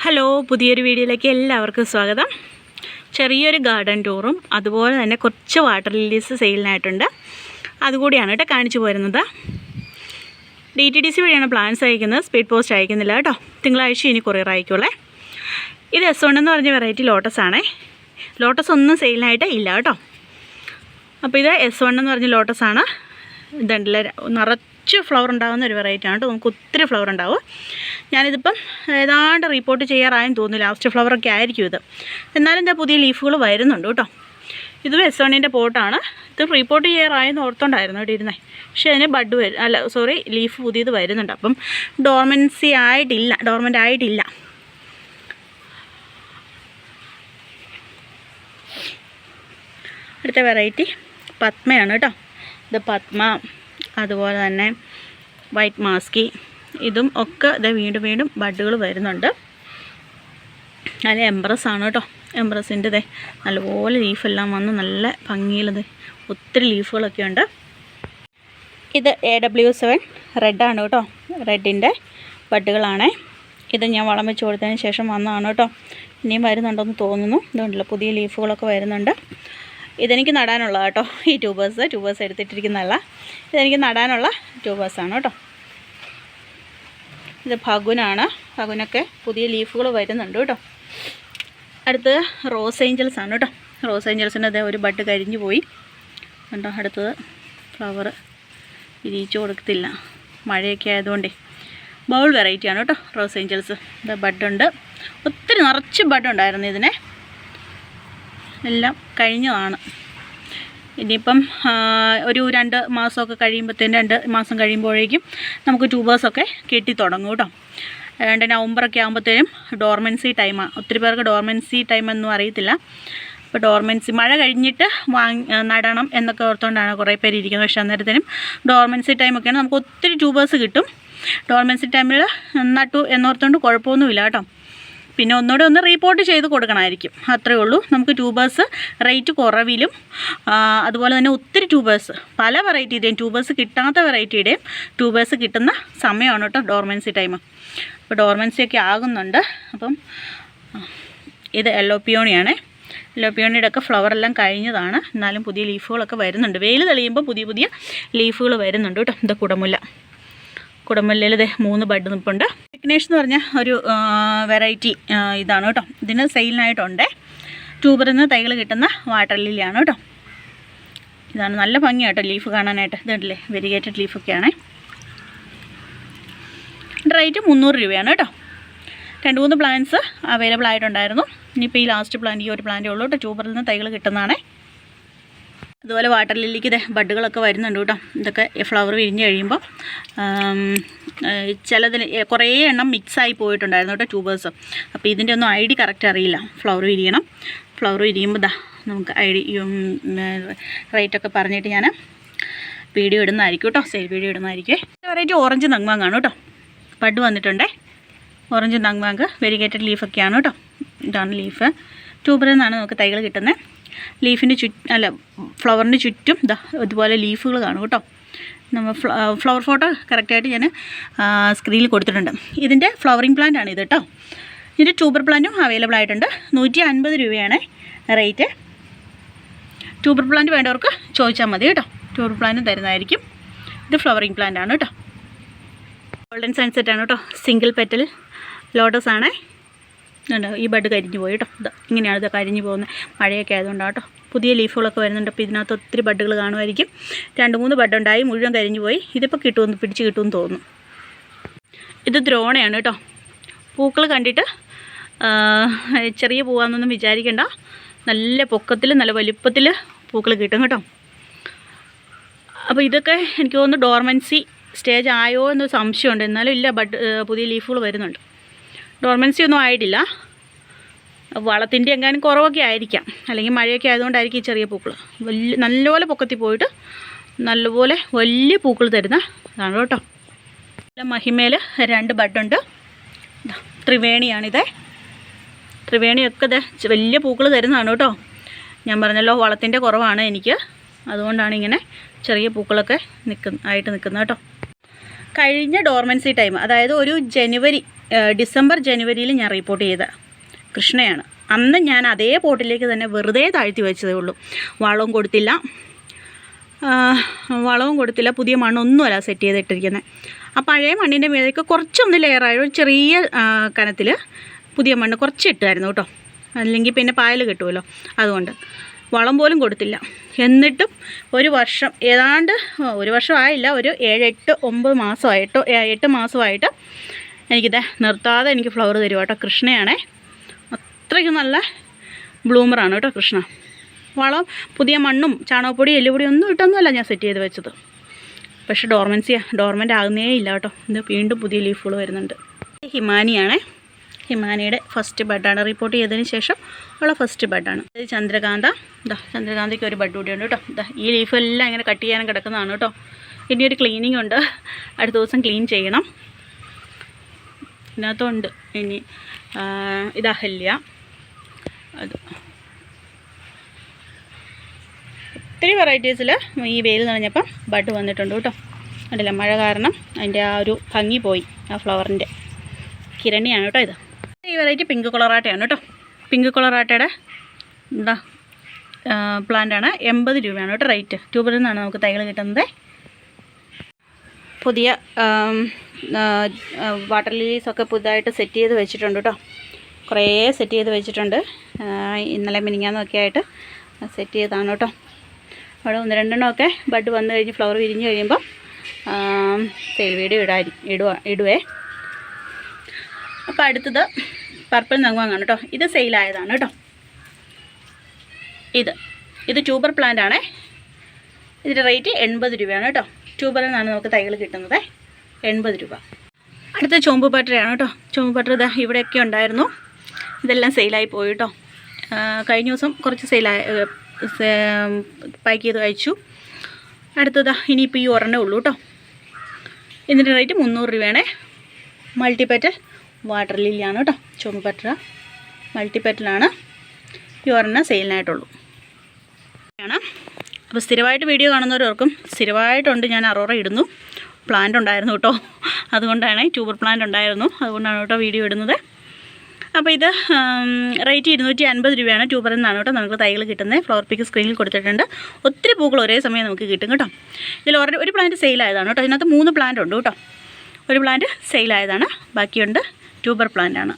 Hello, പുതിയൊരു വീഡിയോയിലേക്ക് എല്ലാവർക്കും സ്വാഗതം. ചെറിയൊരു ഗാർഡൻ ടൂറും അതുപോലെ തന്നെ കുറച്ച് വാട്ടർ ലില്ലീസ് സെയിലിനായിട്ടുണ്ട്. അതുകൂടിയാണ് കേട്ടോ കാണിച്ചു പോരുന്നത്. DTDC വഴിയാണ് പ്ലാൻസ് അയക്കുന്നത്, സ്പീഡ് പോസ്റ്റ് അയക്കുന്നില്ല കേട്ടോ. തിങ്കളാഴ്ച ഇനി കൊറിയർ അയക്കുള്ളേ. ഇത് S1 എന്ന് പറഞ്ഞ വെറൈറ്റി ലോട്ടസ് ആണേ. ലോട്ടസ് ഒന്നും സെയിലിനായിട്ട് ഇല്ല കേട്ടോ. അപ്പോൾ ഇത് S1 എന്ന് പറഞ്ഞ ലോട്ടസ് ആണ്. ഇതുണ്ടല്ലേ, നിറച്ച് ഫ്ലവർ ഉണ്ടാകുന്ന ഒരു വെറൈറ്റി ആണ് കേട്ടോ. നമുക്ക് ഒത്തിരി ഫ്ലവർ ഉണ്ടാവും. ഞാനിതിപ്പം ഏതാണ്ട് റിപ്പോർട്ട് ചെയ്യാറായെന്ന് തോന്നുന്നു. ലാസ്റ്റ് ഫ്ലവറൊക്കെ ആയിരിക്കും ഇത്. എന്നാലും എന്താ പുതിയ ലീഫുകൾ വരുന്നുണ്ട് കേട്ടോ. ഇതും S1-ൻ്റെ പോട്ടാണ്. ഇത് റിപ്പോർട്ട് ചെയ്യാറായെന്ന് ഓർത്തോണ്ടായിരുന്നു ഇവിടെ ഇരുന്നേ. പക്ഷേ അതിന് ലീഫ് പുതിയത് വരുന്നുണ്ട്. അപ്പം ഡോർമൻ്റ് ആയിട്ടില്ല. അടുത്ത വെറൈറ്റി പത്മയാണ് കേട്ടോ. ഇത് പത്മ, അതുപോലെ തന്നെ വൈറ്റ് മാസ്കി, ഇതും ഒക്കെ ഇത് വീണ്ടും ബഡ്ഡുകൾ വരുന്നുണ്ട്. നല്ല എംബ്രസ് ആണ് കേട്ടോ. എംബ്രസിൻ്റെ ഇതേ നല്ലപോലെ ലീഫെല്ലാം വന്ന് നല്ല ഭംഗിയിലത് ഒത്തിരി ലീഫുകളൊക്കെ ഉണ്ട്. ഇത് AW7 റെഡാണ് കേട്ടോ. റെഡിൻ്റെ ബഡ്ഡുകളാണേ. ഇത് ഞാൻ വളം വെച്ച് കൊടുത്തതിന് ശേഷം വന്നതാണ് കേട്ടോ. ഇനിയും വരുന്നുണ്ടെന്ന് തോന്നുന്നു. ഇതുണ്ടല്ലോ, പുതിയ ലീഫുകളൊക്കെ വരുന്നുണ്ട്. ഇതെനിക്ക് നടാനുള്ള കേട്ടോ. ഈ ട്യൂബേഴ്സ് എടുത്തിട്ടിരിക്കുന്നതല്ല, ഇതെനിക്ക് നടാനുള്ള ട്യൂബേഴ്സാണ് കേട്ടോ. ഇത് ഫഗുനാണ്. ഫഗുനൊക്കെ പുതിയ ലീഫുകൾ വരുന്നുണ്ട് കേട്ടോ. അടുത്തത് റോസ് ഏഞ്ചൽസ് ആണ് കേട്ടോ. റോസ് ഏഞ്ചൽസിൻ്റെ അതേ ഒരു ബഡ് കരിഞ്ഞു പോയി കണ്ടോ. അടുത്തത് ഫ്ലവർ വിരിയിച്ചു കൊടുക്കത്തില്ല, മഴയൊക്കെ ആയതുകൊണ്ടേ. ബൗൾ വെറൈറ്റിയാണ് കേട്ടോ റോസ് ഏഞ്ചൽസ്. ഇത് ബഡുണ്ട്, ഒത്തിരി നിറച്ച് ബഡുണ്ടായിരുന്നു. ഇതിനെ എല്ലാം കഴിഞ്ഞതാണ്. ഇനിയിപ്പം ഒരു 2 മാസമൊക്കെ കഴിയുമ്പോഴത്തേനും 2 മാസം കഴിയുമ്പോഴേക്കും നമുക്ക് ട്യൂബേഴ്സൊക്കെ കെട്ടി തുടങ്ങും കേട്ടോ. നവംബറൊക്കെ ആകുമ്പോഴത്തേനും ഡോർമൻസി ടൈമാണ്. ഒത്തിരി പേർക്ക് ഡോർമൻസി ടൈമൊന്നും അറിയത്തില്ല. അപ്പോൾ ഡോർമൻസി മഴ കഴിഞ്ഞിട്ട് നടണം എന്നൊക്കെ ഓർത്തുകൊണ്ടാണ് കുറേ പേര് ഇരിക്കുന്നത്. പക്ഷേ അന്നേരത്തേനും ഡോർമൻസി ടൈമൊക്കെയാണ്, നമുക്ക് ഒത്തിരി ട്യൂബേഴ്സ് കിട്ടും. ഡോർമൻസി ടൈമിൽ നട്ടു എന്നോർത്തുകൊണ്ട് കുഴപ്പമൊന്നുമില്ല കേട്ടോ. പിന്നെ ഒന്ന് റീപ്പോർട്ട് ചെയ്ത് കൊടുക്കണമായിരിക്കും, അത്രയേ ഉള്ളൂ. നമുക്ക് ട്യൂബേഴ്സ് റേറ്റ് കുറവിലും അതുപോലെ തന്നെ ഒത്തിരി ട്യൂബേഴ്സ് പല വെറൈറ്റിയുടെയും ട്യൂബേഴ്സ് കിട്ടാത്ത വെറൈറ്റിയുടെയും ട്യൂബേഴ്സ് കിട്ടുന്ന സമയമാണ് കേട്ടോ ഡോർമൻസി ടൈം. അപ്പോൾ ഡോർമൻസിയൊക്കെ ആകുന്നുണ്ട്. അപ്പം ഇത് യെല്ലോ പിയോണിയാണ്. യെല്ലോ പിയോണിയുടെ ഒക്കെ ഫ്ലവറെല്ലാം കഴിഞ്ഞതാണ്. എന്നാലും പുതിയ ലീഫുകളൊക്കെ വരുന്നുണ്ട്. വെയിൽ തെളിയുമ്പോൾ പുതിയ ലീഫുകൾ വരുന്നുണ്ട് കേട്ടോ. ഇത് കുടമുല്ലയിൽ ഇത് 3 ബഡ് നിൽപ്പുണ്ട്. വിഘ്നേഷ് എന്ന് പറഞ്ഞ ഒരു വെറൈറ്റി ഇതാണ് കേട്ടോ. ഇതിന് സെയിലിനായിട്ടുണ്ട്. ട്യൂബറിൽ നിന്ന് തൈകൾ കിട്ടുന്ന വാട്ടർ ലില്ലിയാണ് കേട്ടോ. ഇതാണ് നല്ല ഭംഗിയാട്ടോ ലീഫ് കാണാനായിട്ട്. ഇതുണ്ടല്ലേ, വെരിഗേറ്റഡ് ലീഫൊക്കെയാണ്. റേറ്റ് 300 രൂപയാണ് കേട്ടോ. 2-3 പ്ലാന്റ്സ് അവൈലബിൾ ആയിട്ടുണ്ടായിരുന്നു. ഇനിയിപ്പോൾ ഈ ലാസ്റ്റ് പ്ലാന്റ്, ഈ ഒരു പ്ലാന്റേ ഉള്ളൂ കേട്ടോ. ട്യൂബറിൽ നിന്ന് തൈകൾ കിട്ടുന്നതാണ്. അതുപോലെ വാട്ടർ ലില്ലിക്ക് ഇത് ബഡ്ഡുകളൊക്കെ വരുന്നുണ്ട് കേട്ടോ. ഇതൊക്കെ ഫ്ലവർ വിരിഞ്ഞ് കഴിയുമ്പോൾ ചിലതിന് കുറേ എണ്ണം മിക്സായി പോയിട്ടുണ്ടായിരുന്നു കേട്ടോ ട്യൂബേഴ്സ്. അപ്പോൾ ഇതിൻ്റെ ഒന്നും ID കറക്റ്റ് അറിയില്ല. ഫ്ലവർ വിരിയുമ്പോൾ നമുക്ക് റേറ്റൊക്കെ പറഞ്ഞിട്ട് ഞാൻ വീഡിയോ ഇടുന്നതായിരിക്കും കേട്ടോ. സെയിൽ വീഡിയോ ഇടുന്നതായിരിക്കും. വെറൈറ്റി ഓറഞ്ച് നങ്വാങ്ങാണ് കേട്ടോ. ബഡ് വന്നിട്ടുണ്ടേ. ഓറഞ്ച് നങ്വാങ്ക് വെരിഗേറ്റഡ് ലീഫൊക്കെയാണ് കേട്ടോ. ഇതാണ് ലീഫ്. ട്യൂബറിൽ നിന്നാണ് നമുക്ക് തൈകൾ കിട്ടുന്നത്. ലീഫിൻ്റെ ഫ്ലവറിന് ചുറ്റും ഇതുപോലെ ലീഫുകൾ കാണും കേട്ടോ. നമ്മൾ ഫ്ലവർ ഫോട്ടോ കറക്റ്റായിട്ട് ഞാൻ സ്ക്രീനിൽ കൊടുത്തിട്ടുണ്ട്. ഇതിൻ്റെ ഫ്ലവറിങ് പ്ലാന്റ് ആണ് ഇത് കേട്ടോ. ഇതിൻ്റെ ട്യൂബർ പ്ലാന്റും അവൈലബിൾ ആയിട്ടുണ്ട്. 150 രൂപയാണ് റേറ്റ്. ട്യൂബർ പ്ലാന്റ് വേണ്ടവർക്ക് ചോദിച്ചാൽ മതി കേട്ടോ. ട്യൂബർ പ്ലാന്റ് തരുന്നതായിരിക്കും. ഇത് ഫ്ലവറിങ് പ്ലാന്റ് ആണ് കേട്ടോ. ഗോൾഡൻ സൺസെറ്റ് ആണ് കേട്ടോ. സിംഗിൾ പെറ്റൽ ലോട്ടസ് ആണേ. ഈ ബഡ് കരിഞ്ഞു പോയി കേട്ടോ. ഇങ്ങനെയാണ് ഇത് കരിഞ്ഞു പോകുന്നത്, മഴയൊക്കെ ആയതുകൊണ്ടാണ് കേട്ടോ. പുതിയ ലീഫുകളൊക്കെ വരുന്നുണ്ട്. അപ്പോൾ ഇതിനകത്ത് ഒത്തിരി ബഡ്ഡുകൾ കാണുമായിരിക്കും. 2-3 ബഡ്ഡുണ്ടായി, മുഴുവൻ കരിഞ്ഞു പോയി. ഇതിപ്പോൾ പിടിച്ച് കിട്ടുമെന്ന് തോന്നുന്നു. ഇത് ദ്രോണയാണ് കേട്ടോ. പൂക്കൾ കണ്ടിട്ട് ചെറിയ പൂവാന്നൊന്നും വിചാരിക്കേണ്ട. നല്ല പൊക്കത്തിൽ നല്ല വലുപ്പത്തിൽ പൂക്കൾ കിട്ടും കേട്ടോ. അപ്പോൾ ഇതൊക്കെ എനിക്ക് തോന്നുന്നു ഡോർമൻസി സ്റ്റേജ് ആയോ എന്നൊരു സംശയമുണ്ട്. എന്നാലും ഇല്ല, പുതിയ ലീഫുകൾ വരുന്നുണ്ട്. ഡോർമൻസി ഒന്നും ആയിട്ടില്ല. വളത്തിൻ്റെ എങ്ങാനും കുറവൊക്കെ ആയിരിക്കാം, അല്ലെങ്കിൽ മഴയൊക്കെ ആയതുകൊണ്ടായിരിക്കും ഈ ചെറിയ പൂക്കൾ. നല്ലപോലെ പൊക്കത്തിൽ പോയിട്ട് നല്ലപോലെ വലിയ പൂക്കൾ തരുന്ന ഇതാണ് കേട്ടോ. മഹിമയിൽ 2 ബഡുണ്ട്. ത്രിവേണിയാണിത്. ത്രിവേണിയൊക്കെ വലിയ പൂക്കൾ തരുന്നതാണ് കേട്ടോ. ഞാൻ പറഞ്ഞല്ലോ, വളത്തിൻ്റെ കുറവാണ് എനിക്ക്, അതുകൊണ്ടാണ് ഇങ്ങനെ ചെറിയ പൂക്കളൊക്കെ നിൽക്കുന്നത് കേട്ടോ. കഴിഞ്ഞ ഡോർമൻസി ടൈം, അതായത് ഒരു ജനുവരി ഡിസംബർ ജനുവരിയിൽ ഞാൻ റിപ്പോർട്ട് ചെയ്ത കൃഷ്ണയാണ്. അന്ന് ഞാൻ അതേ പോട്ടിലേക്ക് തന്നെ വെറുതെ താഴ്ത്തി വെച്ചതേ ഉള്ളൂ. വളവും കൊടുത്തില്ല, പുതിയ മണ്ണൊന്നുമല്ല സെറ്റ് ചെയ്തിട്ടിരിക്കുന്നത്. ആ പഴയ മണ്ണിൻ്റെ മീതേക്ക് കുറച്ചൊന്ന് ലെയറായി ഒരു ചെറിയ കനത്തിൽ പുതിയ മണ്ണ് കുറച്ച് ഇട്ടായിരുന്നു കേട്ടോ. അല്ലെങ്കിൽ പിന്നെ പായൽ കിട്ടുമല്ലോ, അതുകൊണ്ട് വളം പോലും കൊടുത്തില്ല. എന്നിട്ടും ഒരു വർഷം ഏതാണ്ട് ഒരു വർഷമായില്ല, ഒരു 8 മാസമായിട്ട് എനിക്കിത് നിർത്താതെ എനിക്ക് ഫ്ലവർ തരും കേട്ടോ. കൃഷ്ണയാണേ, അത്രയ്ക്ക് നല്ല ബ്ലൂമറാണ് കേട്ടോ കൃഷ്ണ. വളം പുതിയ മണ്ണും ചാണകപ്പൊടി എല്ലുപൊടി ഒന്നും ഇട്ടൊന്നുമല്ല ഞാൻ സെറ്റ് ചെയ്ത് വെച്ചത്. പക്ഷേ ഡോർമെൻ്റ് ആകുന്നേ ഇല്ല കേട്ടോ. ഇത് വീണ്ടും പുതിയ ലീഫുകൾ വരുന്നുണ്ട്. ഹിമാനിയാണേ, ഹിമാനിയുടെ ഫസ്റ്റ് ബഡാണ്. റിപ്പോർട്ട് ചെയ്തതിന് ശേഷം ഉള്ള ഫസ്റ്റ് ബഡാണ്. ഇത് ചന്ദ്രകാന്ത. ചന്ദ്രകാന്തയ്ക്ക് ഒരു ബഡ് കൂടിയുണ്ട് കേട്ടോ. ഈ ലീഫെല്ലാം ഇങ്ങനെ കട്ട് ചെയ്യാനും കിടക്കുന്നതാണ് കേട്ടോ. ഇനി ഒരു ക്ലീനിങ് ഉണ്ട്, അടുത്ത ദിവസം ക്ലീൻ ചെയ്യണം. ഇതിനകത്തുണ്ട് ഇനി ഇത് അഹല്യ. അത് ഒത്തിരി വെറൈറ്റീസിൽ ഈ വെയിൽ നിറഞ്ഞപ്പം ബഡ് വന്നിട്ടുണ്ട് കേട്ടോ. കണ്ടില്ല, മഴ കാരണം അതിൻ്റെ ആ ഒരു ഭംഗി പോയി ആ ഫ്ലവറിൻ്റെ. കിരണിയാണ് കേട്ടോ ഇത്. ഈ വെറൈറ്റി പിങ്ക് കൊളറാട്ടയാണ് കേട്ടോ. പിങ്ക് കൊളറാട്ടയുടെ പ്ലാന്റാണ്. 80 രൂപയാണ് കേട്ടോ റേറ്റ്. ട്യൂബറിൽ നിന്നാണ് നമുക്ക് തൈകൾ കിട്ടുന്നത്. പുതിയ വാട്ടർ ലിലീസൊക്കെ പുതുതായിട്ട് സെറ്റ് ചെയ്ത് വെച്ചിട്ടുണ്ട് കേട്ടോ. കുറേ സെറ്റ് ചെയ്ത് വെച്ചിട്ടുണ്ട്. ഇന്നലെ മിനിങ്ങാന്നൊക്കെ ആയിട്ട് സെറ്റ് ചെയ്തതാണ് കേട്ടോ. അവിടെ 1-2 ബഡ് വന്നു കഴിഞ്ഞ് ഫ്ലവർ വിരിഞ്ഞ് കഴിയുമ്പോൾ സെയിൽ വീഡിയോ ഇടുവേ. അപ്പോൾ അടുത്തത് പർപ്പിൾ നഗ്മാങ്ങാണ് കേട്ടോ. ഇത് സെയിലായതാണ് കേട്ടോ. ഇത് ട്യൂബർ പ്ലാന്റ് ആണേ. ഇതിൻ്റെ റേറ്റ് 80 രൂപയാണ് കേട്ടോ. ട്യൂബറിൽ നിന്നാണ് നമുക്ക് തൈകൾ കിട്ടുന്നത്. 80 രൂപ. അടുത്ത ചോമ്പ് പട്ടരയാണ് കേട്ടോ. ചോമ്പ് പട്ടര ഇതാ ഇവിടെയൊക്കെ ഉണ്ടായിരുന്നു. ഇതെല്ലാം സെയിലായി പോയി കേട്ടോ. കഴിഞ്ഞ ദിവസം കുറച്ച് പാക്ക് ചെയ്ത് കഴിച്ചു. അടുത്തതാ ഇനിയിപ്പോൾ ഈ ഒരെണ്ണേ ഉള്ളൂ കേട്ടോ. ഇതിൻ്റെ റേറ്റ് 300 രൂപയാണേ. മൾട്ടിപെറ്റൽ വാട്ടർ ലില്ലിയാണ് കേട്ടോ. ചോമ്പ് പട്ടര മൾട്ടിപെറ്റലാണ്. ഈ ഒരെണ്ണം സെയിലിനായിട്ടുള്ളൂ. അപ്പോൾ സ്ഥിരമായിട്ട് വീഡിയോ കാണുന്നവരോർക്കും സ്ഥിരമായിട്ടുണ്ട് ഞാൻ അറോറ ഇടുന്നു. പ്ലാന്റ് ഉണ്ടായിരുന്നു കേട്ടോ. അതുകൊണ്ടാണ് ട്യൂബർ പ്ലാന്റ് ഉണ്ടായിരുന്നു, അതുകൊണ്ടാണ് കേട്ടോ വീഡിയോ ഇടുന്നത്. അപ്പോൾ ഇത് റേറ്റ് 250 രൂപയാണ്. ട്യൂബറിൽ നിന്നാണ് കേട്ടോ നമുക്ക് തൈകൾ കിട്ടുന്നത്. ഫ്ലവർ പിക്ക് സ്ക്രീനിൽ കൊടുത്തിട്ടുണ്ട്. ഒത്തിരി പൂക്കൾ ഒരേ സമയം നമുക്ക് കിട്ടും കേട്ടോ. ഇതിൽ ഒരു പ്ലാന്റ് സെയിലായതാണ് കേട്ടോ. ഇതിനകത്ത് 3 പ്ലാന്റ് ഉണ്ട് കേട്ടോ. ഒരു പ്ലാന്റ് സെയിലായതാണ്, ബാക്കിയുണ്ട് ട്യൂബർ പ്ലാന്റാണ്.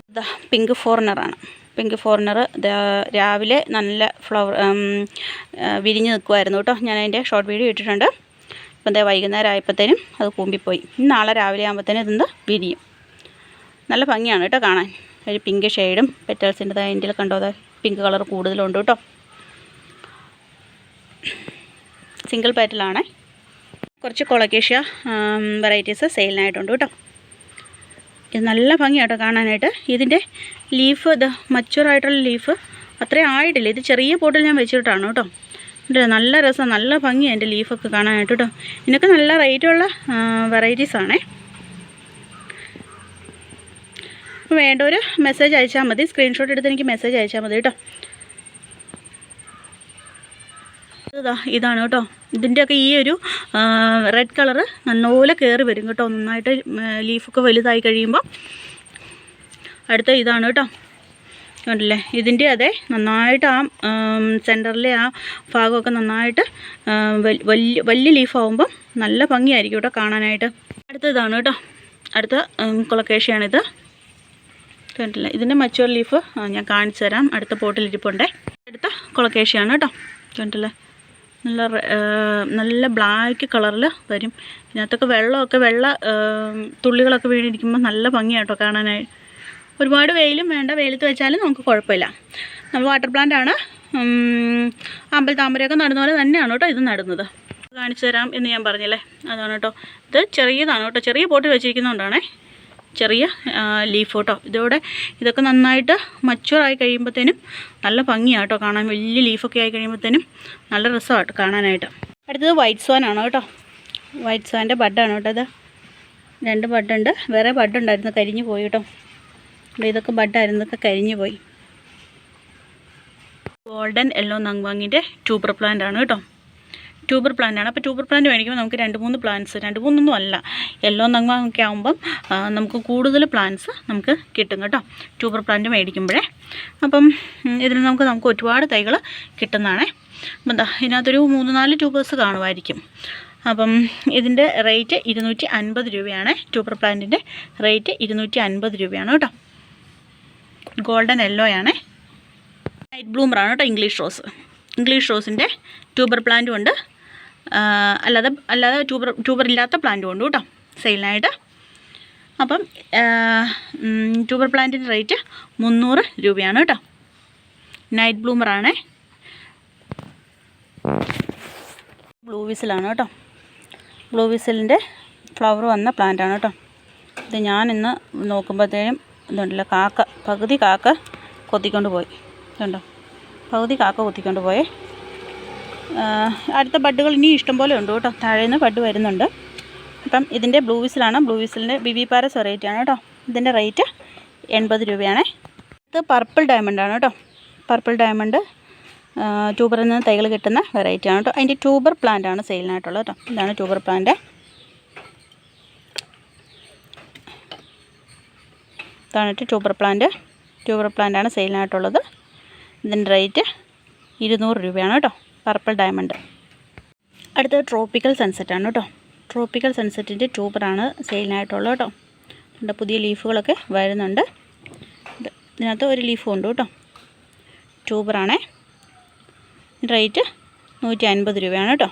ഇതാ പിങ്ക് ഫോറിനറാണ്. പിങ്ക് ഫോറിനർ രാവിലെ നല്ല ഫ്ലവർ വിരിഞ്ഞ് നിൽക്കുമായിരുന്നു കേട്ടോ. ഞാൻ അതിൻ്റെ ഷോർട്ട് വീഡിയോ ഇട്ടിട്ടുണ്ട്. ഇപ്പം എന്താ വൈകുന്നേരം ആയപ്പോഴത്തേനും അത് കൂമ്പിപ്പോയി. നാളെ രാവിലെ ആകുമ്പോഴത്തേനും ഇതൊന്ന് വിരിയും. നല്ല ഭംഗിയാണ് കേട്ടോ കാണാൻ. ഒരു പിങ്ക് ഷെയ്ഡും പെറ്റൽസിൻ്റെ അതിൻ്റെ കണ്ടോ, പിങ്ക് കളർ കൂടുതലുണ്ട് കേട്ടോ. സിംഗിൾ പെറ്റലാണ്. കുറച്ച് കൊളക്കേഷ്യ വെറൈറ്റീസ് സെയിലിനായിട്ടുണ്ട് കേട്ടോ. ഇത് നല്ല ഭംഗിയാട്ടോ കാണാനായിട്ട്. ഇതിൻ്റെ ലീഫ് ഇത് മച്ചുവറായിട്ടുള്ള ലീഫ് അത്രയും ആയിട്ടില്ല. ഇത് ചെറിയ പോട്ടിൽ ഞാൻ വെച്ചിട്ടാണ് കേട്ടോ. നല്ല രസം, നല്ല ഭംഗിയാണ് എൻ്റെ ലീഫൊക്കെ കാണാനായിട്ട് കേട്ടോ. ഇതിനൊക്കെ നല്ല റേറ്റുള്ള വെറൈറ്റീസാണേ. അപ്പോൾ വേണ്ടൊരു മെസ്സേജ് അയച്ചാൽ മതി. സ്ക്രീൻഷോട്ട് എടുത്ത് എനിക്ക് മെസ്സേജ് അയച്ചാൽ മതി കേട്ടോ. ഇതാണ് കേട്ടോ. ഇതിൻ്റെയൊക്കെ ഈ ഒരു റെഡ് കളറ് നല്ലപോലെ കയറി വരും കേട്ടോ. നന്നായിട്ട് ലീഫൊക്കെ വലുതായി കഴിയുമ്പോൾ. അടുത്ത ഇതാണ് കേട്ടോ. കണ്ടില്ലേ, ഇതിൻ്റെ അതെ നന്നായിട്ട് ആ സെൻറ്ററിലെ ആ ഭാഗമൊക്കെ നന്നായിട്ട് വലിയ ലീഫാകുമ്പം നല്ല ഭംഗിയായിരിക്കും കേട്ടോ കാണാനായിട്ട്. അടുത്ത ഇതാണ് കേട്ടോ. അടുത്ത കൊളക്കേഷ്യയാണിത്. കണ്ടില്ലേ, ഇതിൻ്റെ മച്ചുവർ ലീഫ് ഞാൻ കാണിച്ചു തരാം. അടുത്ത പോട്ടിലിരിപ്പുണ്ടേ. അടുത്ത കൊളക്കേഷ്യയാണ് കേട്ടോ. കണ്ടില്ലേ, നല്ല ബ്ലാക്ക് കളറിൽ വരും. ഇതിനകത്തൊക്കെ വെള്ള തുള്ളികളൊക്കെ വീണിരിക്കുമ്പോൾ നല്ല ഭംഗിയാട്ടോ കാണാനായി. ഒരുപാട് വെയിലും വേണ്ട, വെയിലത്ത് വെച്ചാലും നമുക്ക് കുഴപ്പമില്ല. നമ്മൾ വാട്ടർ പ്ലാന്റ് ആണ്. അമ്പലത്താമരയൊക്കെ നടുന്ന പോലെ തന്നെയാണ് കേട്ടോ ഇത് നടുന്നത്. കാണിച്ചു തരാം എന്ന് ഞാൻ പറഞ്ഞില്ലേ, അതാണ് കേട്ടോ. ഇത് ചെറിയതാണ് കേട്ടോ. ചെറിയ പോട്ടിൽ വെച്ചിരിക്കുന്നതുകൊണ്ടാണേ ചെറിയ ലീഫ് കേട്ടോ. ഇതൊക്കെ നന്നായിട്ട് മച്ചുവറായി കഴിയുമ്പോഴത്തേനും നല്ല ഭംഗിയാണ് കേട്ടോ കാണാൻ. വലിയ ലീഫൊക്കെ ആയി കഴിയുമ്പോഴത്തേനും നല്ല രസമായിട്ട് കാണാനായിട്ട്. അടുത്തത് വൈറ്റ് സ്വാനാണ് കേട്ടോ. വൈറ്റ് സ്വാൻ്റെ ബഡാണ് കേട്ടോ. ഇത് 2 ബഡുണ്ട്. വേറെ ബഡുണ്ടായിരുന്നു, കരിഞ്ഞു പോയി കേട്ടോ. ഇതൊക്കെ ബഡായിരുന്നു, ഇതൊക്കെ കരിഞ്ഞു പോയി. ഗോൾഡൻ യെല്ലോ നങ്വാങ്ങിൻ്റെ ട്യൂബർ പ്ലാന്റ് ആണ് കേട്ടോ. ട്യൂബർ പ്ലാന്റാണ്. അപ്പോൾ ട്യൂബർ പ്ലാന്റ് മേടിക്കുമ്പോൾ നമുക്ക് 2-3 പ്ലാന്റ്സ്, 2-3 അല്ല, യെല്ലോ നഗ്മാങ്ങൊക്കെ ആകുമ്പം നമുക്ക് കൂടുതൽ പ്ലാന്റ്സ് നമുക്ക് കിട്ടും കേട്ടോ, ട്യൂബർ പ്ലാന്റ് മേടിക്കുമ്പോഴേ. അപ്പം ഇതിൽ നമുക്ക് ഒരുപാട് തൈകൾ കിട്ടുന്നതാണ്. അപ്പം എന്താ ഇതിനകത്തൊരു 3-4 ട്യൂബേഴ്സ് കാണുമായിരിക്കും. അപ്പം ഇതിൻ്റെ റേറ്റ് 250 രൂപയാണ്. ട്യൂബർ പ്ലാന്റിൻ്റെ റേറ്റ് 250 രൂപയാണ് കേട്ടോ. ഗോൾഡൻ യെല്ലോ ആണ്. നൈറ്റ് ബ്ലൂമറാണ് കേട്ടോ ഇംഗ്ലീഷ് റോസിൻ്റെ ട്യൂബർ പ്ലാന്റും ഉണ്ട്, അല്ലാതെ ട്യൂബർ ഇല്ലാത്ത പ്ലാന്റും ഉണ്ട് കേട്ടോ സെയിലിനായിട്ട്. അപ്പം ട്യൂബർ പ്ലാന്റിൻ്റെ റേറ്റ് 300 രൂപയാണ് കേട്ടോ. നൈറ്റ് ബ്ലൂമറാണ്. ബ്ലൂ വിസിലാണ് കേട്ടോ. ബ്ലൂ വിസിലിൻ്റെ ഫ്ലവർ വന്ന പ്ലാന്റാണ് കേട്ടോ. ഇത് ഞാൻ ഇന്ന് നോക്കുമ്പോഴത്തേനും ഇതുണ്ടല്ലോ, പകുതി കാക്ക കൊത്തിക്കൊണ്ട് പോയി. ഇതുണ്ടോ, പകുതി കാക്ക കൊത്തിക്കൊണ്ട് പോയേ. അടുത്ത ബഡ്ഡുകൾ ഇനി ഇഷ്ടംപോലെ ഉണ്ട് കേട്ടോ, താഴേന്ന് ബഡ് വരുന്നുണ്ട്. അപ്പം ഇതിൻ്റെ ബ്ലൂ വിസിലാണ്. ബ്ലൂ വിസിലിൻ്റെ ബിബി പാരസ് വെറൈറ്റിയാണ് കേട്ടോ. ഇതിൻ്റെ റേറ്റ് 80 രൂപയാണ്. ഇത് പർപ്പിൾ ഡയമണ്ടാണ് കേട്ടോ. പർപ്പിൾ ഡയമണ്ട് ട്യൂബറിൽ നിന്ന് തൈകൾ കിട്ടുന്ന വെറൈറ്റിയാണ് കേട്ടോ. അതിൻ്റെ ട്യൂബർ പ്ലാന്റാണ് സെയിലിനായിട്ടുള്ളത് കേട്ടോ. ഇതാണ് ട്യൂബർ പ്ലാന്റ്. ഇതാണ് ട്യൂബർ പ്ലാന്റാണ് സെയിലിനായിട്ടുള്ളത്. ഇതിൻ്റെ റേറ്റ് 200 രൂപയാണ് കേട്ടോ. Purple diamond. അടുത്തത് ട്രോപ്പിക്കൽ സൺസെറ്റാണ് കേട്ടോ. ട്രോപ്പിക്കൽ സൺസെറ്റിൻ്റെ ട്യൂബറാണ് സെയിലിനായിട്ടുള്ളത് കേട്ടോ. ഇതിൻ്റെ പുതിയ ലീഫുകളൊക്കെ വരുന്നുണ്ട്. ഇതിനകത്ത് ഒരു ലീഫും ഉണ്ട് കേട്ടോ. ട്യൂബറാണേ. റേറ്റ് 150 രൂപയാണ് കേട്ടോ.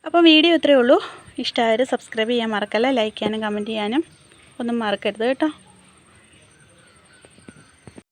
അപ്പോൾ വീഡിയോ ഇത്രയേ ഉള്ളൂ. ഇഷ്ടമായാലും സബ്സ്ക്രൈബ് ചെയ്യാൻ മറക്കല്ല, ലൈക്ക് ചെയ്യാനും കമൻറ്റ് ചെയ്യാനും ഒന്നും മറക്കരുത് കേട്ടോ.